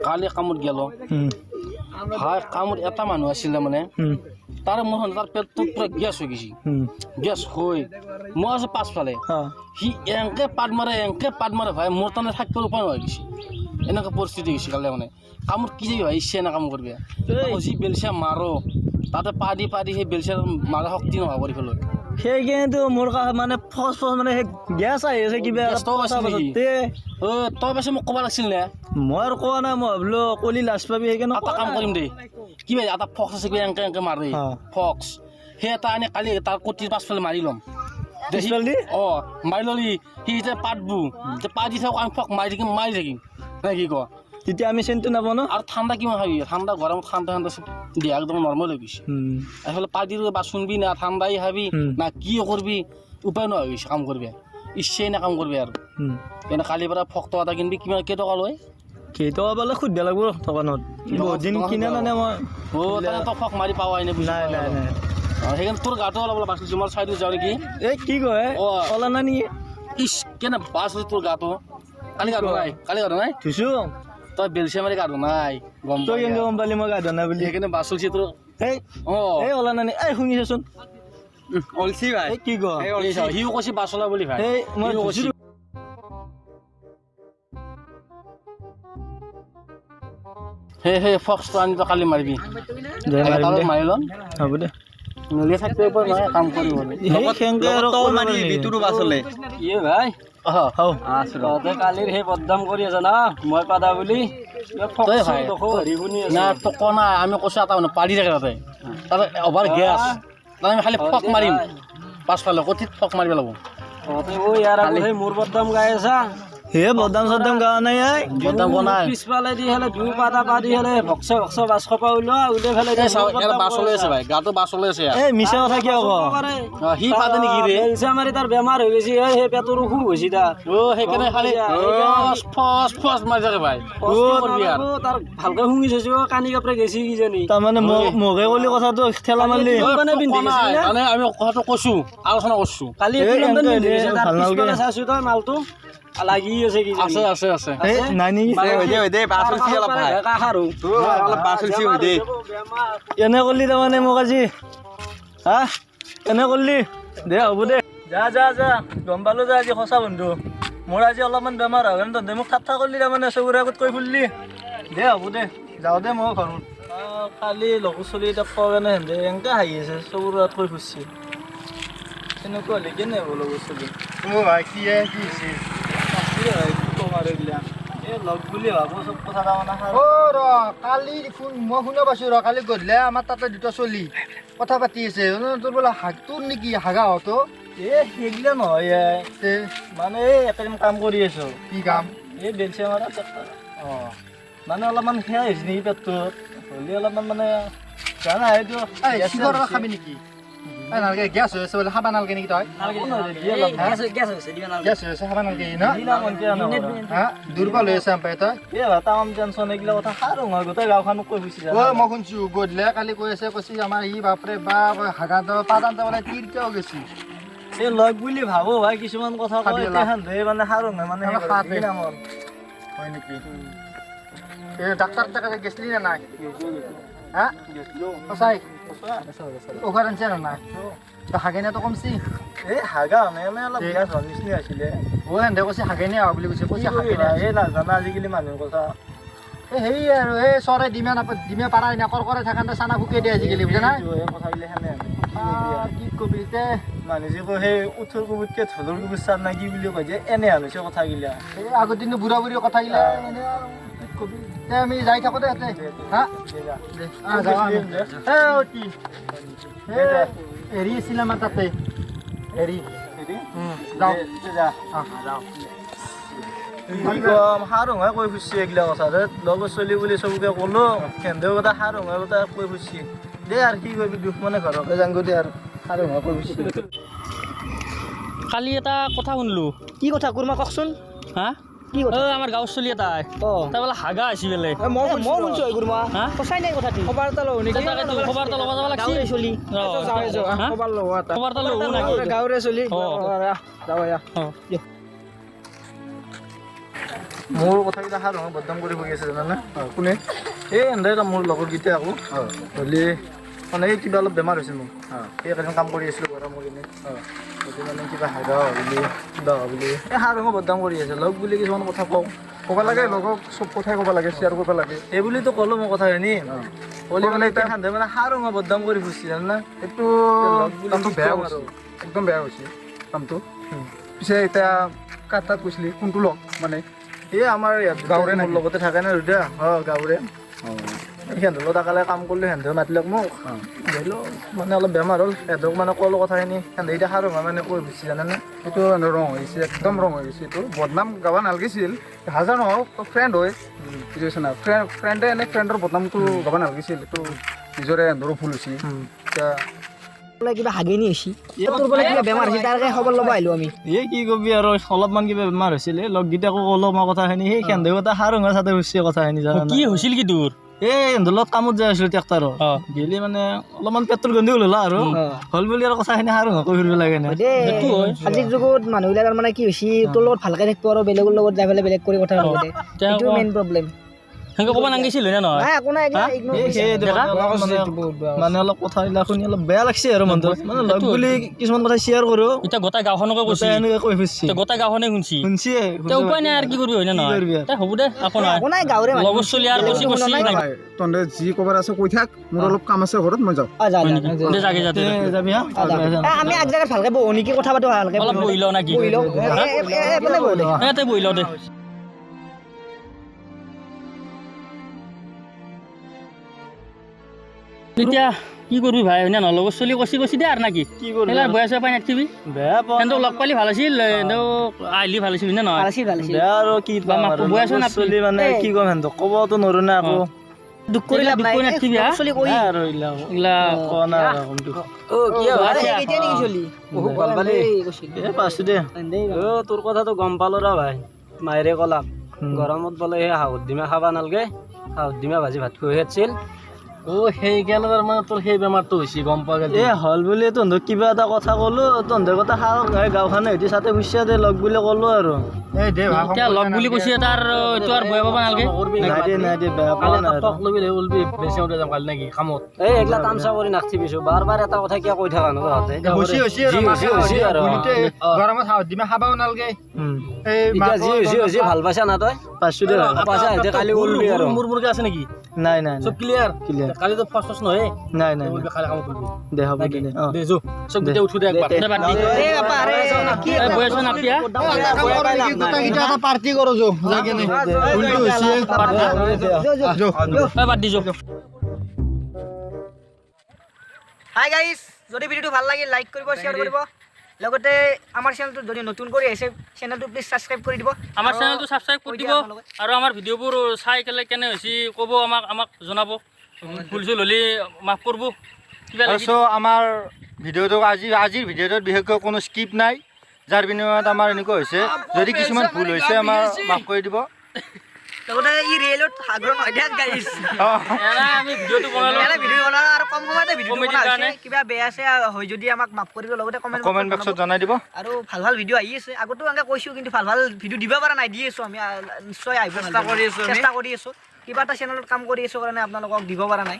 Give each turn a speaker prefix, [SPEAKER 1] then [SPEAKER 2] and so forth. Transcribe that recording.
[SPEAKER 1] কালি কামত গেল ভাই কামত এটা মানুহ আছিলে মানে তাৰে মোৰ তাৰ পেটটো পুৰা গেছ হৈ গৈছে গেছ হৈ মই আছো পাছফালে সি এংকে পাত মাৰে ভাই মোৰ তাৰমানে থাকিব উপায় নোহোৱা গৈছে এনেকুৱা পৰিস্থিতি হৈছে কালি মানে কামত কি যে ভাই ইচ্ছা কাম কৰিবি যি বেলচা মাৰো তাতে পাদি সেই বেলচাৰ মাৰা শক্তি নোহোৱা কৰি পেলাই
[SPEAKER 2] সেইকাৰণেতো মোৰ মানে ফচ মানে সেই গেছ আহি আছে কিবা
[SPEAKER 1] তই পাছে মোক ক'ব লাগিছিল নে
[SPEAKER 2] মই আৰু কোৱা নাই মই ভাবিলো কলি লাজ পাবি সেইকাৰণে
[SPEAKER 1] এটা কাম কৰিম দেই কি ভাই এটা ফক্স আছে এংকে মাৰে ফক্স সেই এটা আনি কালি তাৰ কটিৰ পাছফালে মাৰি ল'ম মাৰি ল'লি সি এতিয়া পাতবো পাত দি থাকক আমি ফক মাৰি থাকিম নাই কি ক
[SPEAKER 2] তেতিয়া আমি চেনটো নাপাওঁ ন
[SPEAKER 1] আৰু ঠাণ্ডা কিমান খাবি ঠাণ্ডা গৰমত ঠাণ্ডা দিয়া একদম নৰ্মেল হৈ গৈছে এইফালে পাতি বা শুনবি না ঠাণ্ডাই খাবি না কি কৰবি উপায় নোহোৱা গৈছে কাম কৰিবি ইচ্ছাই না কাম কৰিবি আৰু এনে কালিৰ পৰা ফক্ত এটা কিনিবি কিমান কেইটকা লয়
[SPEAKER 2] কেইটকা পালে সুধিব লাগিব দোকানত বহুত দিন কিনা নানে মই
[SPEAKER 1] তই ফক মাৰি পাৱা এনে
[SPEAKER 2] নাই
[SPEAKER 1] সেইকাৰণে তোৰ গাটো অলপ বাচিছো মই চাইডত যাওঁ নেকি
[SPEAKER 2] এই কি কয় কলা নাই নেকি
[SPEAKER 1] ইচ কেনে বাছ তোৰ গাটো কালি গাটো নাই
[SPEAKER 2] ধুইছো
[SPEAKER 1] তই বেলচা মাৰি গাটো নাই গম
[SPEAKER 2] তই কেনেকৈ গম পালি মই গা ধোৱা নাই বুলি
[SPEAKER 1] সেইকাৰণে বাছ চলিছে তোৰ
[SPEAKER 2] এই ওলা নাই এই শুনিছাচোন
[SPEAKER 1] অলছি ভাই
[SPEAKER 2] কি কয়
[SPEAKER 1] সিও কৈছে বাছ চলা বুলি ভাই
[SPEAKER 2] মই
[SPEAKER 1] সেই ফক্সটো আনি তই কালি মাৰিবি মাৰি ল'ম
[SPEAKER 2] হ'ব দে
[SPEAKER 1] নলিয়া থাকিব নহয় কাম কৰিব ভাই কালিৰ সেই বদনাম কৰি আছে না মই পাদা বুলি আমি কৈছো এটা মানুহ পাৰি থাকে তাতে অভাৰ গেছ তাতে আমি খালি ফক মাৰিম পাছফালে কঠিত ফক মাৰিব লাগিব মোৰ বদনাম গাই আছা
[SPEAKER 2] হে বদাম চদাম গাৱা নাই
[SPEAKER 1] বদনাম বনাই
[SPEAKER 2] পিছফালে দি হেলে দুই পাতা পাদি হেলে ভক্স বাছ খপা উলিয়াই ফেলে
[SPEAKER 1] বাছ চলাই আছে ভাই গাটো বাছ চলাই আছে
[SPEAKER 2] এই মিছা কথা কিয়
[SPEAKER 1] সি পাতে নেকি ৰে
[SPEAKER 2] মাৰি তাৰ বেমাৰ হৈ গৈছে সেই পেটৰ অসুখ হৈছে তাৰ
[SPEAKER 1] সেইকাৰণে খালি ফচ মাৰি থাকে ভাই
[SPEAKER 2] তাৰ ভালকে শুঙি চাইছো কানি কাপৰে গেছি কিজানি তাৰমানে মোকে কলি কথাটো ঠেলা মাৰলি
[SPEAKER 1] মানে আমি কথাটো কৈছো আলোচনা কৰিছো
[SPEAKER 2] কালি চাইছো তই মালটো লাগি আছে কি
[SPEAKER 1] আছে
[SPEAKER 2] নাই নেকি এনে কৰিলি তাৰমানে মোক আজি হা এনে কৰিলি দে হ'ব দে যা গম পালো যা আজি সঁচা বন্ধু মোৰ আজি অলপমান বেমাৰ হয় তহঁতে মোক ঠাট্টা কৰিলি তাৰমানে চকুৰ আগত কৈ ফুলিলি দে হ'ব দে যাওঁ দে মই ঘৰত কালি লগৰ চলি এতিয়া খোৱা কাৰণে সেন্দে এনেকৈ হাঁহি আছে চকুৰ আগত কৈ ফুৰিছে এনেকুৱা হ'লে কেনে হ'ব লগৰ চলি
[SPEAKER 3] কালি মই শুনা পাইছো কালি গধূলি আমাৰ তাতে দুটা চলি কথা পাতি আছে তোৰ বোলে তোৰ নেকি হাগা হতো
[SPEAKER 2] সেইগিলা নহয় মানে একেদিন কাম কৰি আছো
[SPEAKER 3] কি কাম
[SPEAKER 2] এই বেলচা মাৰা মানে অলপমান সেয়া হৈছে নেকি পেটটোত হ'লে অলপমান মানে জানা এইটো
[SPEAKER 3] খাবি নেকি নালাগে গেছ হৈ আছে বোলে খাবা নালাগে নেকি তই গেছ হৈ আছে খাবা নালাগে দুৰ্বল হৈ আছে তই
[SPEAKER 2] তামাম টেনচন এইগিলা কথা সাৰো মই গোটেই গাঁওখনক কৈ ফুৰিছে
[SPEAKER 3] মই শুনছো গধূলি কালি কৈ আছে কৈছে আমাৰ ই বাপৰে বাপ হাগা পাদান বোলে তিৰকেও গেছি
[SPEAKER 2] এই লগ বুলি ভাবো ভাই কিছুমান কথা কয় মানে সাৰো মানে
[SPEAKER 3] হয় নেকি ডাক্তাৰ তাকে গেছলি না নাই হা সঁচাই ঔষধ আনছে না নাই হাগেনিয়াটো কমছি
[SPEAKER 2] এই হাগা মানে অলপ গেছ হোৱাৰ নিচিনা আছিলে
[SPEAKER 3] এনে কৈছে হাগেনিয়া হোৱা বুলি কৈছে
[SPEAKER 2] এই নাজানা আজিকালি মানুহৰ কথা
[SPEAKER 3] এই হেৰি আৰু এই চৰাই ডিমে পাৰাই না কৰে থাকাতে চানা ফুকে দিয়ে আজিকালি বুজা নাই
[SPEAKER 2] কথাগিলা সেনে
[SPEAKER 3] কি কবি তে
[SPEAKER 2] মানুহ যে কয় সেই উঠৰ কুবুতকে ঢোলৰ কুবুত চাৰ না কি বুলি কয় যে এনে হৈছে কথাগিলা
[SPEAKER 3] এই আগৰ দিনটো বুঢ়া বুঢ়ী কথাগিলা এনে কবি তে আমি যাই থাকো দে হা হেৰি আছিল আমাৰ তাতে হেৰি
[SPEAKER 2] সাৰুঙাই কৈ ফুৰিছে এইগিলা কথা লগৰ চলি বুলি চবকে ক'লো সেন্দেও কথা সাৰুঙাই কথা কৈ ফুৰিছে দে আৰু কি কৰিবি দুখ মানে ঘৰকে যাংগো দে আৰু সাৰুঙাই কৈ ফুৰিছে
[SPEAKER 1] কালি এটা কথা শুনলো
[SPEAKER 2] কি কথা কুৰমা কওকচোন
[SPEAKER 1] হা
[SPEAKER 2] কি কথা
[SPEAKER 1] আমাৰ গাঁৱৰ চলি এটাই তাই বোলে হাগা আছে বোলে
[SPEAKER 2] মই শুনছো কুৰমা সঁচাই নাই কথাটো খবৰ এটা লওঁ নেকি
[SPEAKER 1] খবৰ এটা ল'ব যাব লাগছি
[SPEAKER 2] চলি খবৰ লওঁ
[SPEAKER 1] খবৰ এটা ল'ব নাকি
[SPEAKER 2] গাঁৱৰে চলি
[SPEAKER 1] যাওঁ
[SPEAKER 2] যাওঁ মোৰ কথাকেইটা সাৰ ৰঙৰ বদনাম কৰি হৈ আছে জানানে কোনে এই এনে মোৰ লগৰকেইটা আকৌ হ'লে মানে এই কিবা অলপ বেমাৰ হৈছে মোৰ এই একেজন কাম কৰি আছিলোঁ ঘৰৰ মোৰ এনেই গতিকে মানে কিবা হাগা বুলি কিবা বুলি এই সাৰ ৰঙৰ বদনাম কৰি আছে লগ বুলি কিছুমান কথা কওঁ
[SPEAKER 3] ক'ব লাগে লগক চব কথাই ক'ব লাগে শ্বেয়াৰ কৰিব লাগে
[SPEAKER 2] এই বুলিতো ক'লো মই কথাখিনি ক'লে মানে এতিয়া সান্ধে মানে সাৰ ৰঙৰ বদনাম কৰি ফুৰিছে জানা
[SPEAKER 3] এইটো কামটো বেয়া হৈছে একদম বেয়া হৈছে কামটো পিছে এতিয়া কাৰ তাত কৈছিলি কোনটো লগ মানে
[SPEAKER 2] এই আমাৰ ইয়াত
[SPEAKER 3] গাঁৱৰে
[SPEAKER 2] মোৰ
[SPEAKER 3] নেকি?
[SPEAKER 2] লগতে থাকে না দুটা গাঁৱৰে সিহঁতৰ লগত একালে কাম কৰিলোঁ সিহঁতেও মাতিলক মোক গ'লোঁ মানে অলপ বেমাৰ হ'ল সিহঁতক মানে ক'লোঁ কথাখিনি সিহঁতে এতিয়া সাৰ ৰঙা মানে কৈ ফুৰিছে জানানে
[SPEAKER 3] এইটো ৰং হৈছে একদম ৰং হৈ গৈছে এইটো বদনাম গাব নালাগিছিল হাজাৰ নহওক ফ্ৰেণ্ড হয় বুজিছে না ফ্ৰেণ্ডে এনে ফ্ৰেণ্ডৰ বদনামটো গাব নালাগিছিল এইটো নিজৰে এন্দৰো ভুল হৈছে এতিয়া
[SPEAKER 4] কিবা হাগিনি হৈছি তোৰ বোলে কিবা বেমাৰ হৈছে তাৰ কাৰণে খবৰ ল'ব আহিলোঁ আমি
[SPEAKER 2] এই কি কবি আৰু অলপমান কিবা বেমাৰ হৈছিল এই লগকেইটাকো ক'লোঁ মই কথাখিনি সেই সিহঁতেও এটা সাৰ ৰঙা চাতে ফুৰিছে কথাখিনি জানা
[SPEAKER 5] কি হৈছিল কি তোৰ
[SPEAKER 2] এই সিহঁতৰ লগত কামত যাই আছিলোঁ ট্ৰেক্টৰত গেলি মানে অলপমান পেট্ৰল গন্ধি ওলালা আৰু হ'ল বুলি আৰু কথাখিনি সাৰ ৰঙা কৰি ফুৰিব লাগে না
[SPEAKER 4] আজিৰ যুগত মানুহবিলাকৰ মানে কি হৈছে তোৰ লগত ভালকে থাকিব আৰু বেলেগৰ লগত যাই পেলাই বেলেগ কৰি কথা পাতে এইটো মেইন প্ৰব্লেম
[SPEAKER 5] সেনেকৈ ক'ব নাগিছিল হয় নে নহয়
[SPEAKER 4] নাই একো নাই
[SPEAKER 2] মানে অলপ কথাবিলাক শুনি অলপ বেয়া লাগছে আৰু মনটো মানে লগ বুলি কিছুমান কথা শ্বেয়াৰ কৰোঁ
[SPEAKER 5] এতিয়া গোটাই গাঁওখনকে কৈছে
[SPEAKER 2] এনেকৈ কৈ ফুৰিছে
[SPEAKER 5] এতিয়া গোটাই গাঁওখনে শুনছি
[SPEAKER 2] শুনছিয়ে
[SPEAKER 5] এতিয়া উপায় নাই আৰু কি কৰিবি হয় নে নহয় এতিয়া হ'ব দে একো নাই
[SPEAKER 4] একো নাই গাঁৱৰে মানুহ
[SPEAKER 5] লগৰ চলি আৰু কৈছি কৈছি
[SPEAKER 3] তহঁতে যি ক'বাৰ আছে কৈ থাক মোৰ অলপ কাম আছে ঘৰত মই যাওঁ
[SPEAKER 5] দে যাগে যাতে
[SPEAKER 2] যাবি হা
[SPEAKER 4] আমি এক জেগাত ভালকে বহো নেকি কথা পাতো ভালকে
[SPEAKER 5] অলপ বহি লওঁ না কি
[SPEAKER 4] বহি লওঁ এফালে বহো দে
[SPEAKER 5] ইয়াতে বহি লওঁ দে এতিয়া কি কৰিবি ভাই হয় নে নহয় লগৰ চলি কৈছি কৈছি দে আৰু নাকি
[SPEAKER 2] কি কৰিবি
[SPEAKER 5] সেইবিলাক বয়া চয়া পাই নাথাকিবি
[SPEAKER 2] বেয়া পাওঁ
[SPEAKER 5] সিহঁতক লগ পালি ভাল আছিল সিহঁতক আহিলি ভাল আছিল হয় নে নহয়
[SPEAKER 4] ভাল আছিল
[SPEAKER 2] বেয়া আৰু কি পাম
[SPEAKER 5] মাক
[SPEAKER 2] আৰু
[SPEAKER 5] বৈ আছো না
[SPEAKER 2] চলি মানে কি ক'ম সিহঁতক ক'বতো নোৱাৰো না আকৌ
[SPEAKER 4] দুখ কৰিলে
[SPEAKER 5] দুখ কৰি নাথাকিবি হা
[SPEAKER 4] চলি কৈ
[SPEAKER 2] নাই আৰু এইবিলাক
[SPEAKER 5] এইগিলা
[SPEAKER 2] কোৱা নাই আৰু কমটো
[SPEAKER 4] এতিয়া নেকি চলি
[SPEAKER 2] এই পাইছোঁ দে
[SPEAKER 6] তোৰ কথাটো গম পালো ৰ ভাই মায়েৰে ক'লাক গৰমত বোলে সেই হাঁহৰ ডিমা খাবা নালাগে হাঁহৰ ডিমা ভাজি ভাত খুৱাই আছিল
[SPEAKER 1] সেইকাৰণে তাৰমানে তোৰ সেই বেমাৰটো হৈছে গম পোৱা গ'ল
[SPEAKER 2] এই হ'ল বুলি তহঁতক কিবা এটা কথা ক'লো তহঁতৰ কথা সাহস নাই গাঁওখনে সিহঁতি চাতে ফুৰিছে দে লগ বুলি ক'লো আৰু
[SPEAKER 3] এই দে
[SPEAKER 5] এতিয়া লগ বুলি কৈছে তাৰ এইটো আৰু বেয়া পাব নালাগে
[SPEAKER 2] নাই দে বেয়া পোৱা নাই আৰু
[SPEAKER 1] তক ল'বি ওলবি বেছি ওলাই যাম কালি নেকি কামত
[SPEAKER 6] এই এইগিলা তামচা কৰি নাথাকিবিছো বাৰ বাৰ এটা কথা কিয় কৈ থাকা নো তহঁতে
[SPEAKER 3] হৈছে
[SPEAKER 6] আৰু
[SPEAKER 3] গৰমত হাঁহৰ ডিমা খাবও নালাগে এই
[SPEAKER 6] এতিয়া যি হৈছে ভাল পাইছা না তই
[SPEAKER 2] পাইছোঁ দে
[SPEAKER 6] পাইছা এতিয়া কালি ওলবি আৰু
[SPEAKER 1] মোৰ মুৰ্গী আছে নেকি
[SPEAKER 2] নাই নাই
[SPEAKER 1] চব ক্লিয়াৰ
[SPEAKER 2] ক্লিয়াৰ
[SPEAKER 1] কালি তো ফাৰ্ষ্ট নহয়
[SPEAKER 2] নাই নাই
[SPEAKER 1] কালি কামত ওলবি
[SPEAKER 2] দে হ'ব দে
[SPEAKER 1] দে যো চব গোটেই উঠো দে একবাৰ
[SPEAKER 5] দে বাদ দি
[SPEAKER 4] এই বাপা আৰে কি
[SPEAKER 5] এই বয়া চয়া নাপিয়া
[SPEAKER 3] এটা পাৰ্টি কৰো যো
[SPEAKER 5] এই বাদ দি যো
[SPEAKER 4] হাই গাইজ যদি ভিডিওটো ভাল লাগিল লাইক কৰিব শ্বেয়াৰ কৰিব লগতে আমাৰ চেনেলটো যদি নতুন কৰি আহিছে চেনেলটো প্লিজ ছাবস্ক্ৰাইব কৰি দিব
[SPEAKER 5] আমাৰ চেনেলটো ছাবস্ক্ৰাইব কৰি দিব আৰু আমাৰ ভিডিঅ'বোৰ চাই কেলে কেনে হৈছে ক'ব আমাক জনাব ভুল চুল হ'লে মাফ কৰিব কিবা লাগি
[SPEAKER 3] চ' আমাৰ ভিডিঅ'টো আজিৰ ভিডিঅ'টোত বিশেষকৈ কোনো স্কিপ নাই যাৰ বিনিময়ত আমাৰ এনেকুৱা হৈছে যদি কিছুমান ভুল হৈছে আমাৰ মাফ কৰি দিব
[SPEAKER 4] লগতে ই ৰিয়েলত আগ্ৰহ নহয় দিয়ক গাইজ
[SPEAKER 5] আমি ভিডিঅ'টো বনালোঁ
[SPEAKER 4] ভিডিঅ' বনোৱা আৰু কম সময়তে ভিডিঅ'
[SPEAKER 5] Comedy
[SPEAKER 4] বনোৱা
[SPEAKER 5] কাৰণে।
[SPEAKER 4] হৈছে কিবা বেয়া আছে হয় যদি আমাক মাফ কৰিব লগতে
[SPEAKER 3] কমেণ্ট বক্সত জনাই দিব
[SPEAKER 4] আৰু ভাল ভাল ভিডিঅ' আহি আছে আগতো এনেকৈ কৈছোঁ কিন্তু ভাল ভাল ভিডিঅ' দিব পৰা নাই দি আছোঁ আমি নিশ্চয় আহিব চেষ্টা কৰি আছোঁ কিবা এটা চেনেলত কাম কৰি আছোঁ কাৰণে আপোনালোকক দিব পৰা নাই